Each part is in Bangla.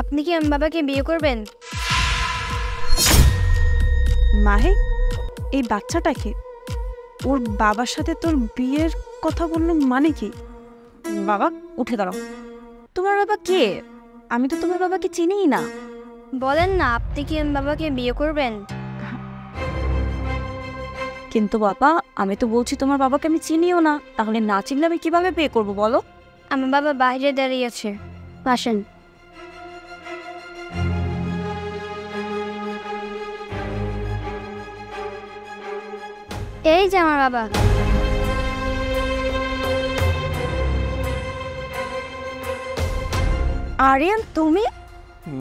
আপনি কি আমার বাবাকে বিয়ে করবেন? মাহে, এই বাচ্চাটাকে ওর বাবার সাথে তোর বিয়ের কথা বললো মানে কি? বাবা উঠে দাঁড়াও। তোমার বাবা কে? আমি তো তোমার বাবাকে চিনিই না। বলেন না, আপনি কি আমার বাবাকে বিয়ে করবেন? কিন্তু বাবা, আমি তো বলছি তোমার বাবাকে আমি চিনিও না, তাহলে না চিনলে আমি কিভাবে বিয়ে করবো বলো? আমার বাবা বাইরে দাঁড়িয়ে আছে, আসেন। এই যে আমার বাবা। আরিয়ান, তুমি?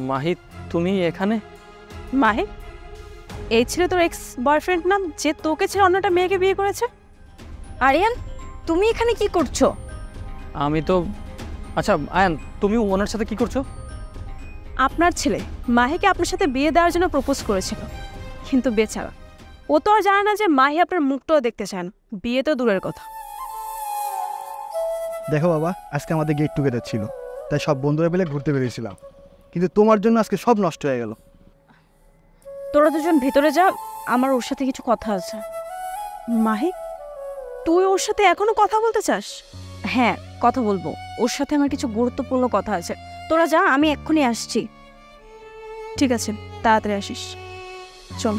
মাহি, তুমি এখানে? মাহে, এই ছিল তোর এক্স বয়ফ্রেন্ড নাম, যে তোকে ছেড়ে অন্যটা মেয়েকে বিয়ে করেছে? আরিয়ান, তুমি এখানে কি করছো? আমি তো আচ্ছা আয়ান, তুমি ওনার সাথে কি করছো? আপনার ছেলে মাহিকে আপনার সাথে বিয়ে দেওয়ার জন্য প্রপোজ করেছিল, কিন্তু বেচারা ও তো আর জানে না যে মাহি আপনার মুখটাও দেখতে চায় না, বিয়ে তো দূরের কথা। দেখো বাবা, আজকে আমাদের গেট টুগেদার ছিল, তাই সব বন্ধুরা মিলে ঘুরতে বেরিয়েছিলাম, কিন্তু তোমার জন্য আজকে সব নষ্ট হয়ে গেল। তোরা দুজন ভেতরে যা, আমার ওর সাথে কিছু কথা আছে। মাহি, তুই ওর সাথে এখনো কথা বলতে চাস? হ্যাঁ, কথা বলবো, ওর সাথে আমার কিছু গুরুত্বপূর্ণ কথা আছে। তোরা যা, আমি এক্ষুনি আসছি। ঠিক আছে, তাড়াতাড়ি আসিস। চল।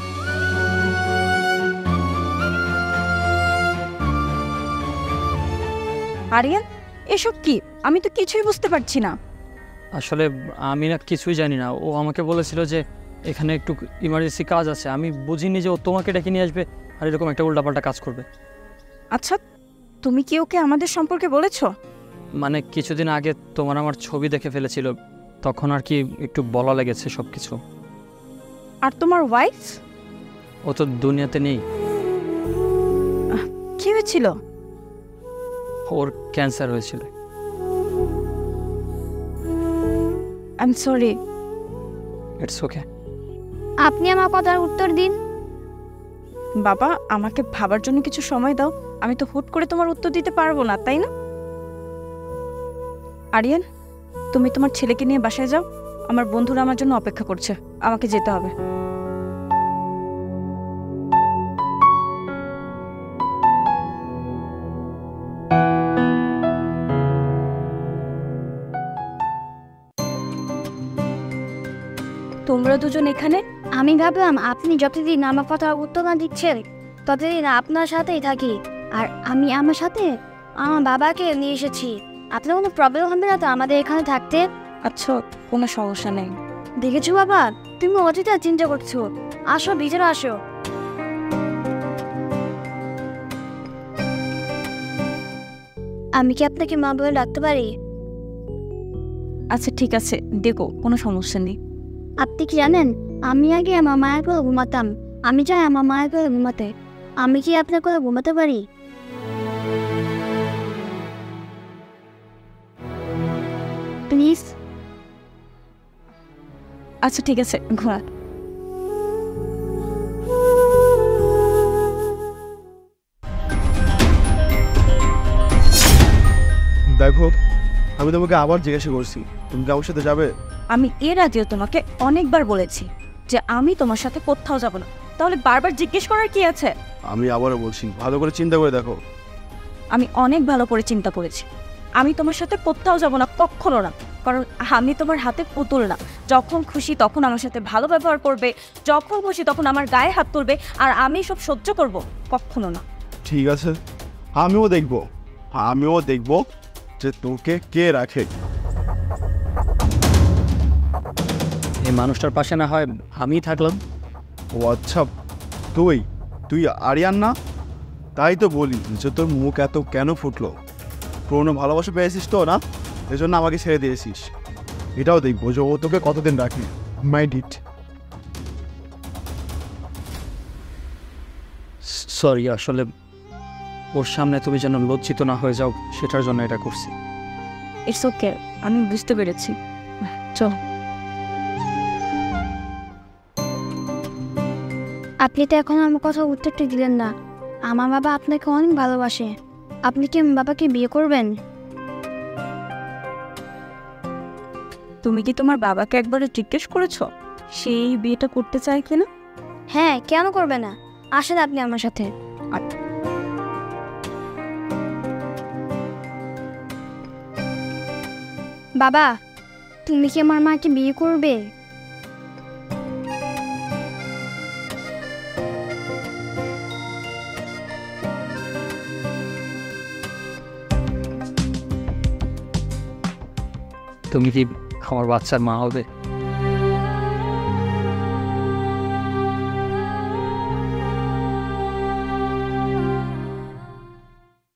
আরিয়ান, এসব কি? আমি তো কিছুই বুঝতে পারছি না। আসলে আমি না কিছুই জানি না। ও আমাকে বলেছিল যে এখানে একটু ইমার্জেন্সি কাজ আছে, আমি বুঝিনি যে ও তোমাকে ডেকে নিয়ে আসবে আর এরকম একটা উল্টাপাল্টা কাজ করবে। আচ্ছা, তুমি কি ওকে আমাদের সম্পর্কে বলেছো? মানে কিছুদিন আগে তোমার আমার ছবি দেখে ফেলেছিল, তখন আর কি একটু বলা লেগেছে সব কিছু। আর তোমার ওয়াইফ? ও তো দুনিয়াতে নেই। কি হয়েছিল? ওর ক্যান্সার হয়েছিল। I am sorry. It's okay. আপনি আমার কথার উত্তর দিন। বাবা, আমাকে ভাবার জন্য কিছু সময় দাও, আমি তো হুট করে তোমার উত্তর দিতে পারবো না, তাই না? আরিয়ান, তুমি তোমার ছেলেকে নিয়ে বাসায় যাও, আমার বন্ধুরা আমার জন্য অপেক্ষা করছে, আমাকে যেতে হবে। তোমরা দুজন এখানে? আমি ভাবলাম আপনি যতদিন আমার কথার উত্তর না দিচ্ছেন ততদিন আপনার সাথেই থাকি, আর আমি আমার সাথে আমার বাবাকে নিয়ে এসেছি। আপনার কোনো প্রবলেম হবে না তো আমাদের এখানে থাকতে? আচ্ছা, কোনো সমস্যা নেই। দেখেছো বাবা, তুমি অযথা চিন্তা করছো। আসো, ভিতরে আসো। আমি কি আপনাকে মা বলে ডাকতে পারি? আচ্ছা ঠিক আছে, দেখো, কোনো সমস্যা নেই। আপনি কি জানেন, আমি আগে আমার মায়ের করে ঘুমাতাম। আমি চাই আমার মায়ের করে ঘুমাতে। আমি কি আপনার করে ঘুমাতে পারি? প্লিজ। আচ্ছা ঠিক আছে, ঘোরা। দেখো, আমি তোমাকে আবার জিজ্ঞাসা করছি, তুমি কি আমার সাথে যাবে? আমি এর আগেও তোমাকে অনেকবার বলেছি যে আমি তোমার সাথে কোথাও যাব না, তাহলে বারবার জিজ্ঞেস করার কি আছে? আমি আবারও বলছি, ভালো করে চিন্তা করে দেখো। আমি অনেক ভালো করে চিন্তা করেছি, আমি তোমার সাথে কোথাও যাব না, কখনো না। কারণ আমি তোমার হাতে পুতুল না, যখন খুশি তখন আমার সাথে ভালো ব্যবহার করবে, যখন খুশি তখন আমার গায়ে হাত তুলবে, আর আমি সব সহ্য করব, কখনো না। ঠিক আছে, আমিও দেখবো যে তোকে কে রাখে। এই মানুষটার পাশে না হয় আমিই থাকলাম। ও আচ্ছা, তুই আরিয়ান না? তাই তো বলি যে তোর মুখ এত কেন ফুটলো। পুরোনো ভালোবাসা পেয়েছিস তো না, এজন্য আমাকে ছেড়ে দিয়েছিস। এটাও দেখবো যে ও তোকে কতদিন রাখে। Mind it. সরি, আসলে ওর সামনে তুমি যেন লজ্জিত না হয়ে যাও সেটার জন্য এটা করছি। ইটস ওকে, আমি বুঝতে পেরেছি। চল। আপনি তো এখন আমার কথা উত্তরটা দিলেন না। আমার বাবা আপনাকে অনেক ভালোবাসে। আপনি কি আমার বাবাকে বিয়ে করবেন? তুমি কি তোমার বাবাকে একবারে জিজ্ঞেস করেছো সেই বিয়েটা করতে চায় কিনা? হ্যাঁ, কেন করবে না? আসেন আপনি আমার সাথে। বাবা, তুমি কি আমার মাকে বিয়ে করবে? তুমি কি আমার বাচ্চার মা হবে?